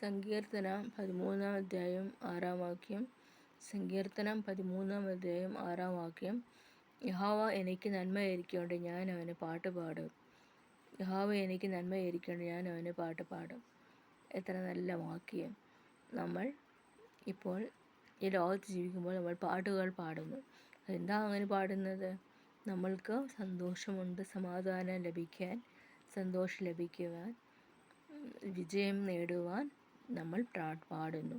സങ്കീർത്തനം 13 സങ്കീർത്തനം 13 യഹോവ എനിക്ക് നന്മയായിരിക്കൊണ്ട് ഞാൻ അവന് പാട്ട് പാടും. യഹോവ എനിക്ക് നന്മയായിരിക്കൊണ്ട് ഞാൻ അവന് പാട്ട് പാടും. എത്ര നല്ല വാക്യം. നമ്മൾ ഇപ്പോൾ ഈ ലോകത്ത് ജീവിക്കുമ്പോൾ നമ്മൾ പാട്ടുകൾ പാടുന്നു. അതെന്താ അങ്ങനെ പാടുന്നത്? നമ്മൾക്ക് സന്തോഷമുണ്ട്, സമാധാനം ലഭിക്കാൻ, സന്തോഷം ലഭിക്കുവാൻ, വിജയം നേടുവാൻ നമ്മൾ പാടുന്നു.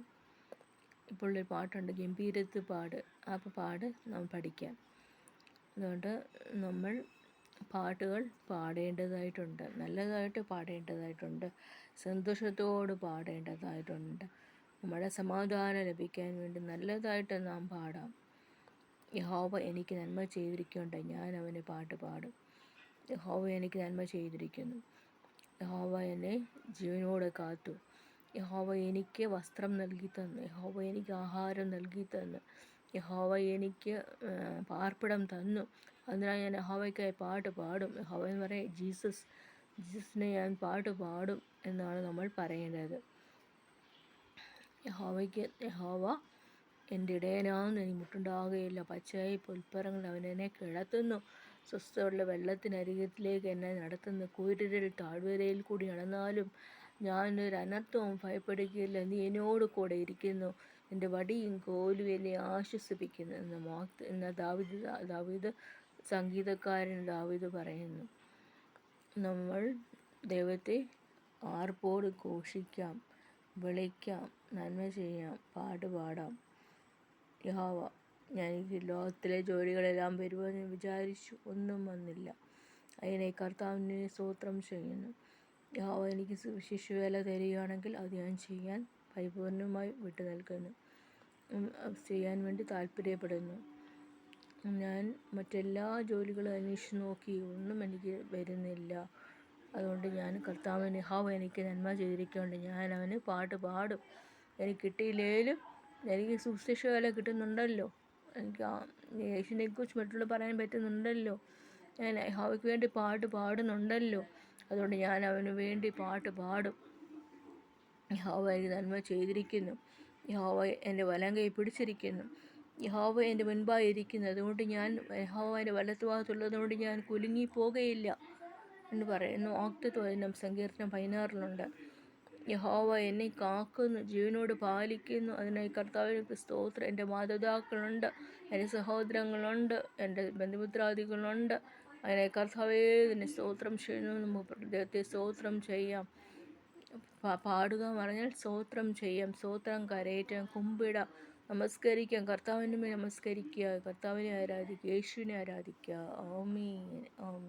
ഇപ്പോൾ ഒരു പാട്ടുണ്ട്, ഗംഭീരത്ത് പാട്. ആ പാട് നമ്മൾ പഠിക്കാം. അതുകൊണ്ട് നമ്മൾ പാട്ടുകൾ പാടേണ്ടതായിട്ടുണ്ട്, നല്ലതായിട്ട് പാടേണ്ടതായിട്ടുണ്ട്, സന്തോഷത്തോട് പാടേണ്ടതായിട്ടുണ്ട്. നമ്മുടെ സമാധാനം ലഭിക്കാൻ വേണ്ടി നല്ലതായിട്ട് നാം പാടാം. യഹോവ എനിക്ക് നന്മ ചെയ്തിരിക്കൊണ്ട് ഞാൻ അവന് പാട്ട് പാടും. യഹോവ എനിക്ക് നന്മ ചെയ്തിരിക്കുന്നു. യഹോവ എന്നെ ജീവനോടെ കാത്തു. യഹോവ എനിക്ക് വസ്ത്രം നൽകി തന്നു. യഹോവ എനിക്ക് ആഹാരം നൽകി തന്നു. യഹോവ എനിക്ക് പാർപ്പിടം തന്നു. അതിനാൽ ഞാൻ യഹോവയ്ക്കായി പാട്ട് പാടും. യഹോവ എന്ന് പറയാം ജീസസിനെ ഞാൻ പാട്ട് പാടും എന്നാണ് നമ്മൾ പറയേണ്ടത്. യഹോവ എൻ്റെ ഇടയനാകുന്നു, എനിക്ക് മുട്ടുണ്ടാകുകയില്ല. പച്ചയായി പുൽപ്പറങ്ങൾ അവൻ എന്നെ കിടത്തുന്നു. സ്വസ്ഥതയുള്ള വെള്ളത്തിനരികത്തിലേക്ക് എന്നെ നടത്തുന്നു. കൂരിരുൾ താഴ്വരയിൽ കൂടി നടന്നാലും ഞാനൊരു അനർത്ഥവും ഭയപ്പെടുകയില്ല. നീ എന്നോട് കൂടെ ഇരിക്കുന്നു. എൻ്റെ വടിയും കോലും എന്നെ ആശ്വസിപ്പിക്കുന്നു എന്ന് ദാവീദ് സംഗീതക്കാരൻ ദാവീദ് പറയുന്നു. നമ്മൾ ദൈവത്തെ ആർപ്പോട് ഘോഷിക്കാം, വിളിക്കാം, നന്മ ചെയ്യാം, പാട്ട് പാടാം. യഹോവ, ഞാൻ ഈ ലോകത്തിലെ ജോലികളെല്ലാം വരുമെന്ന് വിചാരിച്ചു, ഒന്നും വന്നില്ല. അതിനെ കർത്താവിനെ സ്തോത്രം ചെയ്യുന്നു. യഹോവ എനിക്ക് ശിശുവേല തരികയാണെങ്കിൽ അത് ഞാൻ ചെയ്യാൻ പരിപൂർണമായി വിട്ടു നിൽക്കുന്നു, ചെയ്യാൻ വേണ്ടി താല്പര്യപ്പെടുന്നു. ഞാൻ മറ്റെല്ലാ ജോലികളും അന്വേഷിച്ച് നോക്കി, ഒന്നും എനിക്ക് വരുന്നില്ല. അതുകൊണ്ട് ഞാൻ കർത്താവിന്, യഹോവ എനിക്ക് നന്മ ചെയ്തിരിക്കൊണ്ട് ഞാൻ അവന് പാട്ട് പാടും. എനിക്ക് കിട്ടിയില്ലേലും എനിക്ക് സുശേഷ വേല കിട്ടുന്നുണ്ടല്ലോ, എനിക്ക് യേശുവിനെക്കുറിച്ച് മറ്റുള്ള പറയാൻ പറ്റുന്നുണ്ടല്ലോ, ഞാൻ യഹോവയ്ക്ക് വേണ്ടി പാട്ട് പാടുന്നുണ്ടല്ലോ. അതുകൊണ്ട് ഞാൻ അവന് വേണ്ടി പാട്ട് പാടും. യഹോവ എനിക്ക് നന്മ ചെയ്തിരിക്കുന്നു. യഹോവ എൻ്റെ വലം കൈ പിടിച്ചിരിക്കുന്നു. യഹോവ എൻ്റെ മുൻപായി ഇരിക്കുന്നു. അതുകൊണ്ട് ഞാൻ യഹോവ എൻ്റെ വലത്തുഭാഗത്തുള്ളതുകൊണ്ട് ഞാൻ കുലുങ്ങിപ്പോകുകയില്ല എന്ന് പറയുന്നു. വാഗ്ദത്തവചനം സങ്കീർത്തനം 16 യഹോവ എന്നെ കാക്കുന്നു, ജീവനോട് പാലിക്കുന്നു. അതിനായി കർത്താവിന് സ്തോത്രം. എൻ്റെ മാതാപിതാക്കളുണ്ട്, എൻ്റെ സഹോദരങ്ങളുണ്ട്, എൻ്റെ ബന്ധുമിത്രാദികളുണ്ട്. അതിനായി കർത്താവേ തന്നെ സ്തോത്രം ചെയ്യുന്നു. നമുക്ക് ദൈവത്തെ സ്തോത്രം ചെയ്യാം. പാടുക പറഞ്ഞാൽ സ്തോത്രം ചെയ്യാം, സ്തോത്രം കരയേറ്റാം, കുമ്പിടാം, നമസ്കരിക്കാം. കർത്താവിനെ നമസ്കരിക്കുക, കർത്താവിനെ ആരാധിക്കുക, യേശുവിനെ ആരാധിക്കുക. ആമേൻ, ആമേൻ.